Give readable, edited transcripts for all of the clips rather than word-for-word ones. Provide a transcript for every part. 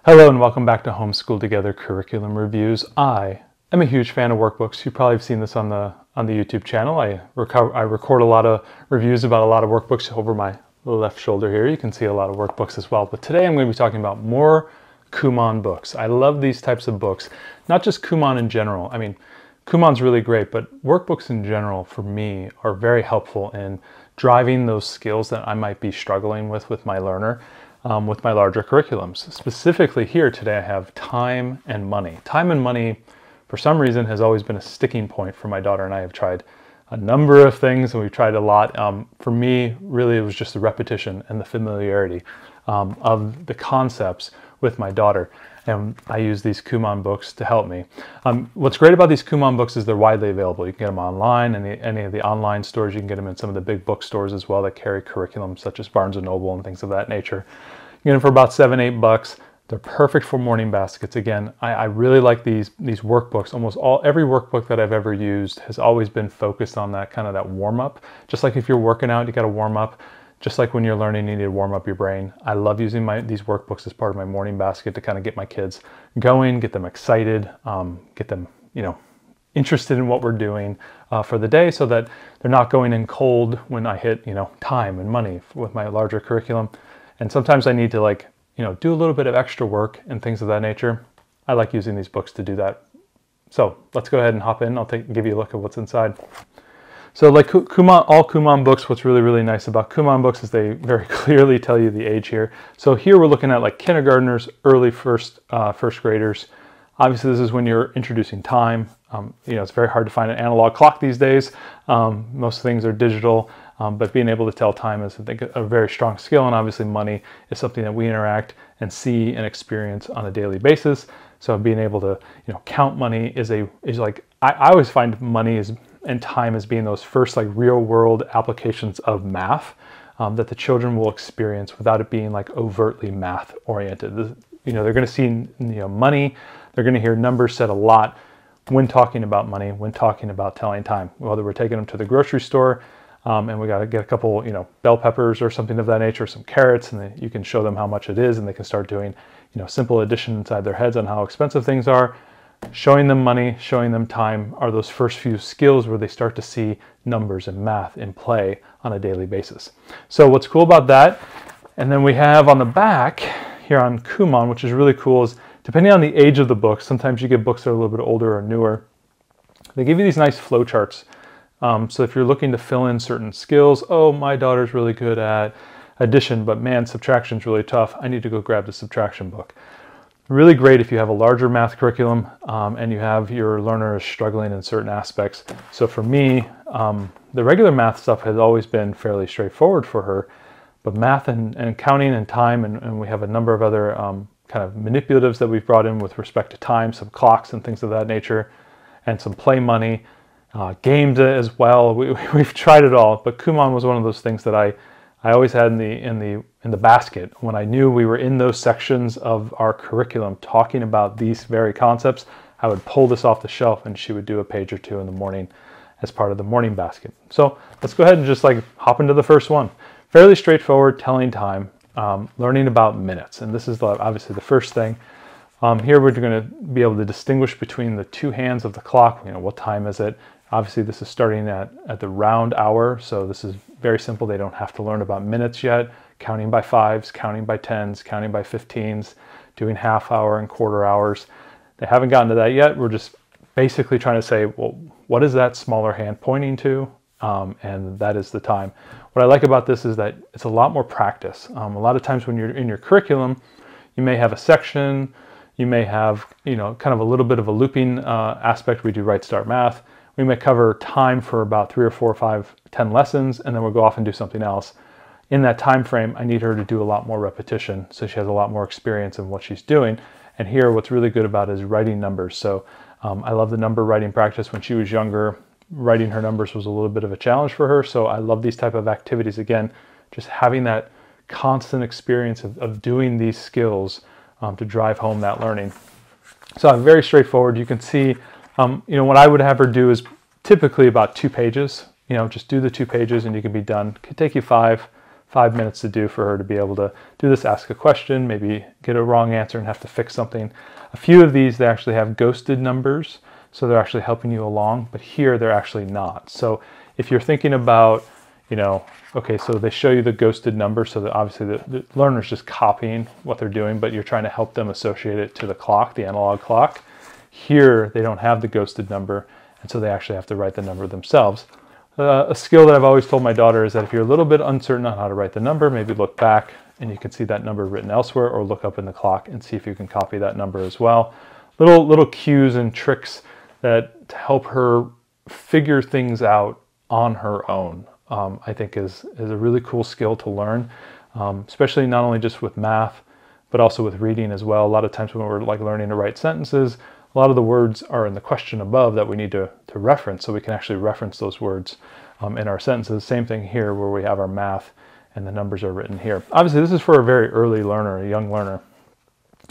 Hello and welcome back to Homeschool Together Curriculum Reviews. I am a huge fan of workbooks. You probably have seen this on the YouTube channel. I record a lot of reviews about a lot of workbooks over my left shoulder here. You can see a lot of workbooks as well. But today I'm going to be talking about more Kumon books. I love these types of books, not just Kumon in general. I mean, Kumon's really great, but workbooks in general for me are very helpful in driving those skills that I might be struggling with my learner. With my larger curriculums. Specifically here today I have time and money. Time and money for some reason has always been a sticking point for my daughter and I have tried a number of things and we've tried a lot. For me really it was just the repetition and the familiarity of the concepts with my daughter, and I use these Kumon books to help me. What's great about these Kumon books is they're widely available. You can get them online and any of the online stores. You can get them in some of the big bookstores as well that carry curriculum such as Barnes & Noble and things of that nature. You get them for about $7-8. They're perfect for morning baskets. Again, I really like these workbooks. Every workbook that I've ever used has always been focused on that kind of that warm up. Just like if you're working out, you got to warm up. Just like when you're learning, you need to warm up your brain. I love using these workbooks as part of my morning basket to kind of get my kids going, get them excited, get them, interested in what we're doing for the day, so that they're not going in cold when I hit, time and money with my larger curriculum. And sometimes I need to do a little bit of extra work and things of that nature. I like using these books to do that. So let's go ahead and hop in. I'll give you a look at what's inside. So like Kumon, all Kumon books, what's really nice about Kumon books is they very clearly tell you the age here. So here we're looking at like kindergartners, early first graders. Obviously this is when you're introducing time. It's very hard to find an analog clock these days. Most things are digital, but being able to tell time is, I think, a very strong skill, and obviously money is something that we interact and see and experience on a daily basis. So being able to, count money is like, I always find money and time as being those first like real world applications of math that the children will experience without it being like overtly math oriented. They're going to see, money, they're going to hear numbers said a lot when talking about money, when talking about telling time. Whether we're taking them to the grocery store and we got to get a couple, bell peppers or something of that nature, some carrots, and then you can show them how much it is and they can start doing, simple addition inside their heads on how expensive things are. Showing them money, showing them time are those first few skills where they start to see numbers and math in play on a daily basis. So what's cool about that, and then we have on the back here on Kumon, which is really cool, is depending on the age of the book, sometimes you get books that are a little bit older or newer, they give you these nice flow charts. So if you're looking to fill in certain skills, oh, my daughter's really good at addition, but man, subtraction's really tough. I need to go grab the subtraction book. Really great if you have a larger math curriculum and you have your learner struggling in certain aspects. So for me, the regular math stuff has always been fairly straightforward for her, but math and counting and time, and we have a number of other kind of manipulatives that we've brought in with respect to time, some clocks and things of that nature, and some play money, games as well. We've tried it all, but Kumon was one of those things that I always had in the basket. When I knew we were in those sections of our curriculum talking about these very concepts, I would pull this off the shelf and she would do a page or two in the morning as part of the morning basket. So let's go ahead and just hop into the first one. Fairly straightforward, telling time, learning about minutes. And this is obviously the first thing. Here we're going to be able to distinguish between the two hands of the clock. What time is it? Obviously this is starting at the round hour, so this is very simple. They don't have to learn about minutes yet. Counting by fives, counting by tens, counting by 15s, doing half hour and quarter hours. They haven't gotten to that yet. We're just basically trying to say, well, what is that smaller hand pointing to? And that is the time. What I like about this is that it's a lot more practice. A lot of times when you're in your curriculum, you may have a section, you may have, kind of a little bit of a looping aspect. We do Right Start Math. We may cover time for about 3 or 4 or 5, 10 lessons, and then we'll go off and do something else. In that time frame, I need her to do a lot more repetition, so she has a lot more experience in what she's doing. And here, what's really good about it is writing numbers. So I love the number writing practice. When she was younger, writing her numbers was a little bit of a challenge for her. So I love these type of activities. Again, just having that constant experience of doing these skills to drive home that learning. So very straightforward. You can see, what I would have her do is typically about 2 pages. Just do the 2 pages and you can be done. It could take you 5 5 minutes to do for her to be able to do this, ask a question, maybe get a wrong answer and have to fix something. A few of these, they actually have ghosted numbers, so they're actually helping you along, but here they're actually not. So if you're thinking about, okay, so they show you the ghosted number, so that obviously the learner's just copying what they're doing, but you're trying to help them associate it to the clock, the analog clock. Here, they don't have the ghosted number, and so they actually have to write the number themselves. A skill that I've always told my daughter is that if you're a little bit uncertain on how to write the number, maybe look back and you can see that number written elsewhere, or look up in the clock and see if you can copy that number as well. Little cues and tricks that to help her figure things out on her own, I think is a really cool skill to learn, especially not only just with math, but also with reading as well. A lot of times when we're like learning to write sentences, a lot of the words are in the question above that we need to reference, so we can actually reference those words in our sentences. Same thing here where we have our math and the numbers are written here. Obviously, this is for a very early learner, a young learner.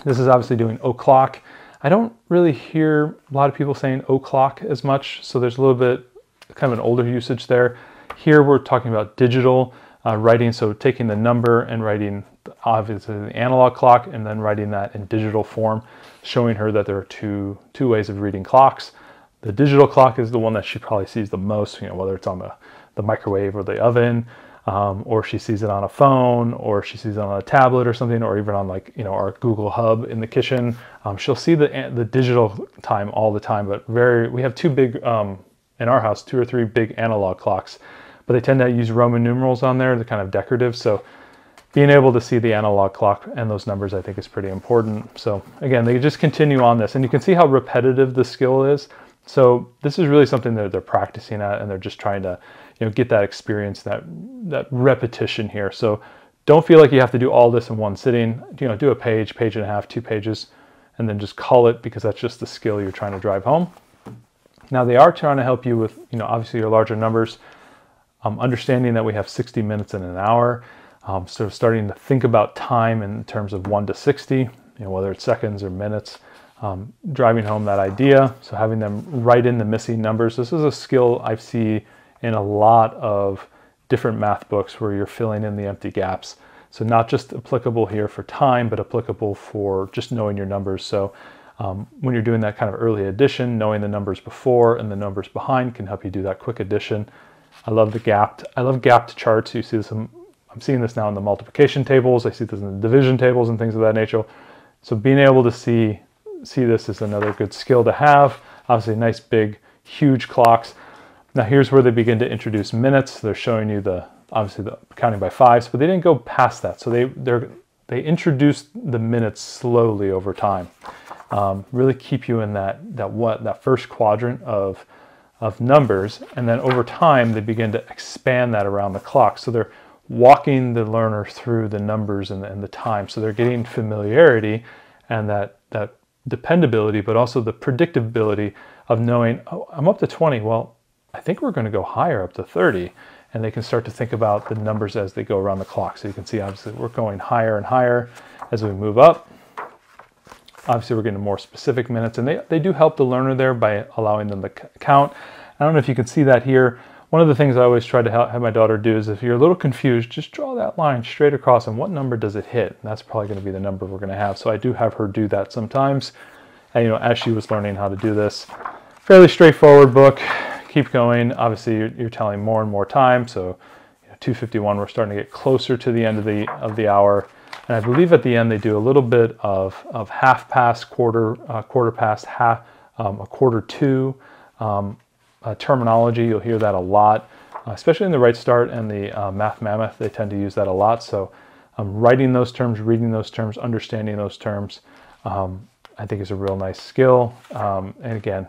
This is obviously doing o'clock. I don't really hear a lot of people saying o'clock as much, so there's a little bit kind of an older usage there. Here we're talking about digital writing, so taking the number and writing obviously the analog clock and then writing that in digital form, showing her that there are two ways of reading clocks. The digital clock is the one that she probably sees the most, whether it's on the microwave or the oven, or she sees it on a phone, or she sees it on a tablet or something, or even on our Google Hub in the kitchen. She'll see the digital time all the time, but we have two big, in our house, 2 or 3 big analog clocks, but they tend to use Roman numerals on there. They're kind of decorative, so being able to see the analog clock and those numbers, I think, is pretty important. So again, they just continue on this, and you can see how repetitive the skill is. So this is really something that they're practicing at, and they're just trying to, get that experience, that repetition here. So don't feel like you have to do all this in one sitting. Do a page, page and a half, 2 pages, and then just call it, because that's just the skill you're trying to drive home. Now they are trying to help you with, obviously your larger numbers, understanding that we have 60 minutes in an hour. So starting to think about time in terms of 1 to 60, whether it's seconds or minutes, driving home that idea. So having them write in the missing numbers. This is a skill I see in a lot of different math books where you're filling in the empty gaps. So not just applicable here for time, but applicable for just knowing your numbers. So when you're doing that kind of early addition, knowing the numbers before and the numbers behind can help you do that quick addition. I love gapped charts. You see this, I'm seeing this now in the multiplication tables. I see this in the division tables and things of that nature. So being able to see this is another good skill to have. Obviously nice, big, huge clocks. Now here's where they begin to introduce minutes. They're showing you obviously the counting by 5s, but they didn't go past that. So they introduced the minutes slowly over time. Really keep you in that first quadrant of numbers, and then over time they begin to expand that around the clock. So they're walking the learner through the numbers and the time. So they're getting familiarity and that dependability, but also the predictability of knowing, oh, I'm up to 20. Well, I think we're going to go higher, up to 30. And they can start to think about the numbers as they go around the clock. So you can see, obviously, we're going higher and higher as we move up. Obviously, we're getting more specific minutes, and they do help the learner there by allowing them to count. I don't know if you can see that here. One of the things I always try to have my daughter do is, if you're a little confused, just draw that line straight across, and what number does it hit? And that's probably going to be the number we're going to have. So I do have her do that sometimes. And, as she was learning how to do this. Fairly straightforward book. Keep going. Obviously, you're telling more and more time. So 2:51, we're starting to get closer to the end of the hour. And I believe at the end they do a little bit of half past, quarter past, half, a quarter to. Terminology, you'll hear that a lot, especially in the Right Start and the Math Mammoth. They tend to use that a lot. So writing those terms, reading those terms, understanding those terms, I think is a real nice skill. And again,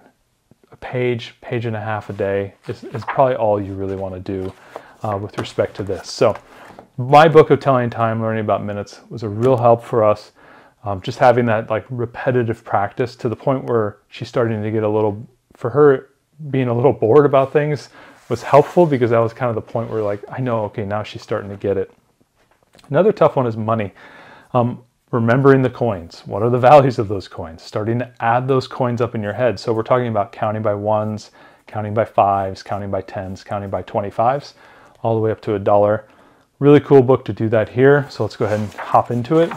a page and a half a day is probably all you really want to do with respect to this. So my book of Telling Time, Learning About Minutes was a real help for us. Just having that repetitive practice to the point where she's starting to get for her, being a little bored about things was helpful, because that was kind of the point where I know, okay, now she's starting to get it. Another tough one is money. Remembering the coins. What are the values of those coins? Starting to add those coins up in your head. So we're talking about counting by 1s, counting by 5s, counting by 10s, counting by 25s, all the way up to $1. Really cool book to do that here. So let's go ahead and hop into it.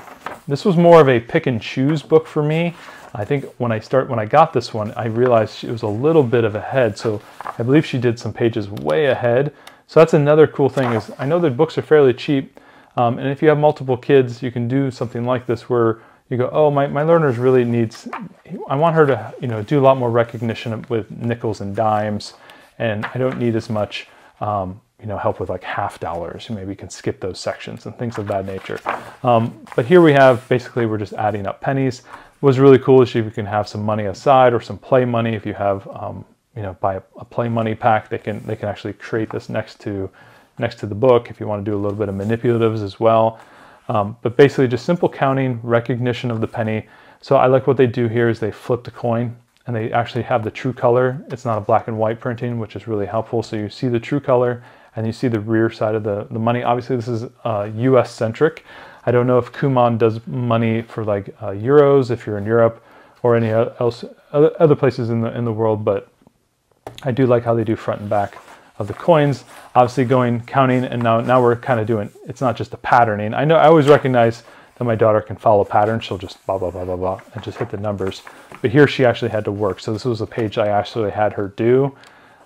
This was more of a pick and choose book for me. I think when I got this one, I realized it was a little bit of ahead. So I believe she did some pages way ahead. So that's another cool thing is I know that books are fairly cheap. And if you have multiple kids, you can do something like this where you go, oh, my learners really needs, I want her to, you know, do a lot more recognition with nickels and dimes. And I don't need as much, you know, help with like half dollars. Maybe you can skip those sections and things of that nature. But here we have, basically, we're just adding up pennies. What's really cool is if you can have some money aside or some play money. If you have, you know, buy a play money pack, they can actually create this next to the book if you want to do a little bit of manipulatives as well. But basically just simple counting, recognition of the penny. So I like what they do here is they flip the coin and they actually have the true color. It's not a black and white printing, which is really helpful. So you see the true color and you see the rear side of the money. Obviously this is US centric. I don't know if Kumon does money for like euros if you're in Europe or any other places in the world, but I do like how they do front and back of the coins. Obviously counting, and now we're kind of doing, it's not just a patterning. I always recognize that my daughter can follow patterns. She'll just blah, blah, blah, blah, blah, and just hit the numbers. But here she actually had to work. So this was a page I actually had her do.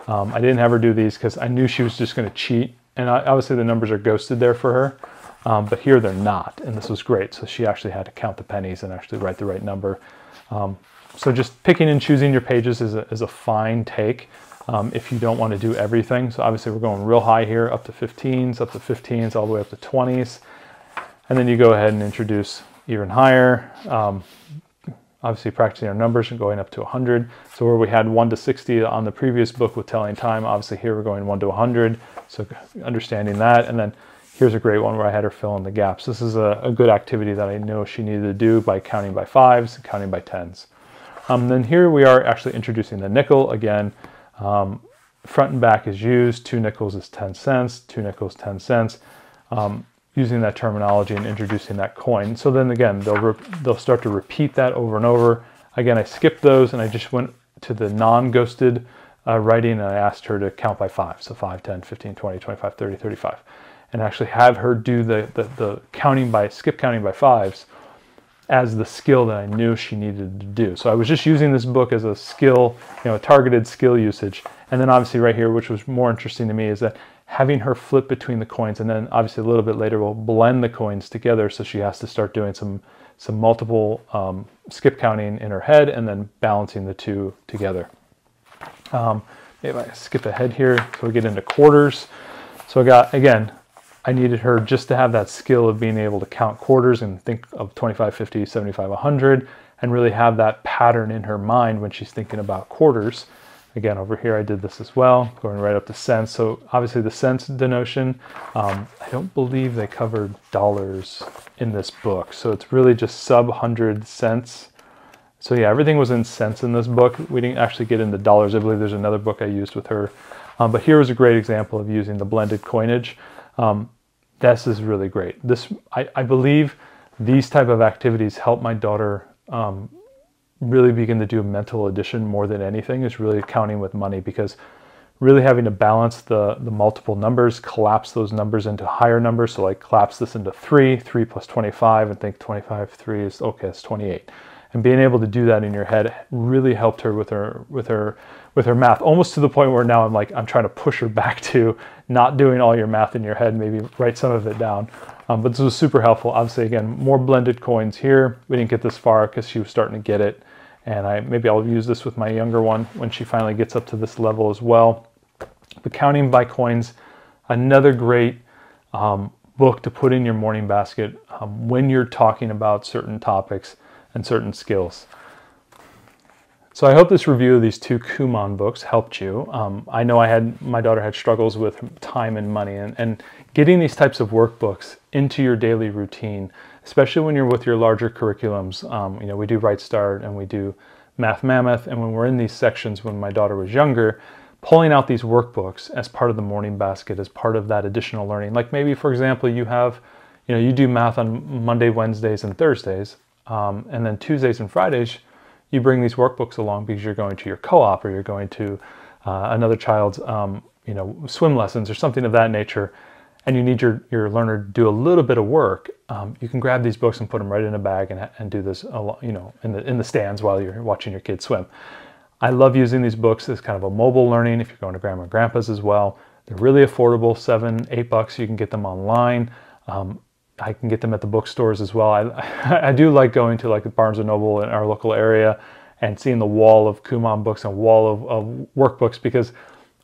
I didn't have her do these because I knew she was just going to cheat. And obviously the numbers are ghosted there for her. But here they're not. And this was great. So she actually had to count the pennies and actually write the right number. So just picking and choosing your pages is a fine take. If you don't want to do everything. So obviously we're going real high here, up to 15s, all the way up to 20s. And then you go ahead and introduce even higher. Obviously practicing our numbers and going up to 100. So where we had 1 to 60 on the previous book with telling time, obviously here we're going 1 to 100. So understanding that. And then here's a great one where I had her fill in the gaps. This is a good activity that I know she needed to do by counting by 5s and counting by 10s. Then here we are actually introducing the nickel again. Front and back is used. 2 nickels is 10 cents, 2 nickels 10 cents. Using that terminology and introducing that coin. So then again, they'll start to repeat that over and over. Again, I skipped those and I just went to the non-ghosted writing and I asked her to count by 5. So 5, 10, 15, 20, 25, 30, 35. And actually have her do the counting by, skip counting by 5s as the skill that I knew she needed to do. So I was just using this book as a skill, you know, a targeted skill usage. And then obviously right here, which was more interesting to me, is that having her flip between the coins, and then obviously a little bit later we'll blend the coins together. So she has to start doing some multiple skip counting in her head and then balancing the two together. If I skip ahead here, so we get into quarters. So I got, again, I needed her just to have that skill of being able to count quarters and think of 25, 50, 75, 100, and really have that pattern in her mind when she's thinking about quarters. Again, over here I did this as well, going right up to cents. So obviously the cents denotion, I don't believe they covered dollars in this book. So it's really just sub 100 cents. So yeah, everything was in cents in this book. We didn't actually get into dollars. I believe there's another book I used with her. But here was a great example of using the blended coinage. This is really great. I believe these type of activities help my daughter really begin to do mental addition more than anything, is really counting with money, because really having to balance the multiple numbers, collapse those numbers into higher numbers. So like collapse this into 3 plus 25 and think 25, 3 is, okay, it's 28. And being able to do that in your head really helped her with her math, almost to the point where now I'm trying to push her back to not doing all your math in your head, maybe write some of it down. But this was super helpful. Obviously, again, more blended coins here. We didn't get this far because she was starting to get it. And maybe I'll use this with my younger one when she finally gets up to this level as well. But counting by coins, another great book to put in your morning basket when you're talking about certain topics and certain skills. So I hope this review of these 2 Kumon books helped you. I know my daughter had struggles with time and money, and getting these types of workbooks into your daily routine, especially when you're with your larger curriculums. You know, we do Right Start and we do Math Mammoth, and when we're in these sections when my daughter was younger, pulling out these workbooks as part of the morning basket, as part of that additional learning. Like maybe, for example, you do math on Monday, Wednesdays, and Thursdays, and then Tuesdays and Fridays, you bring these workbooks along because you're going to your co-op or you're going to another child's swim lessons or something of that nature. and you need your learner to do a little bit of work, you can grab these books and put them right in a bag and do this, in the stands while you're watching your kids swim. I love using these books as kind of a mobile learning if you're going to grandma and grandpa's as well. They're really affordable, $7, $8. You can get them online. I can get them at the bookstores as well. I do like going to like the Barnes & Noble in our local area and seeing the wall of Kumon books and wall of workbooks, because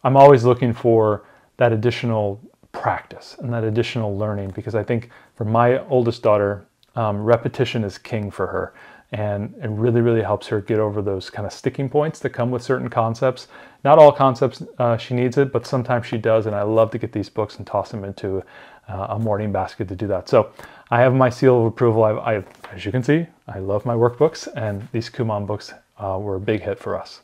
I'm always looking for that additional practice and that additional learning, because I think for my oldest daughter, repetition is king for her. And it really, really helps her get over those kind of sticking points that come with certain concepts. Not all concepts she needs it, but sometimes she does. And I love to get these books and toss them into a morning basket to do that. So I have my seal of approval. As you can see, I love my workbooks, and these Kumon books were a big hit for us.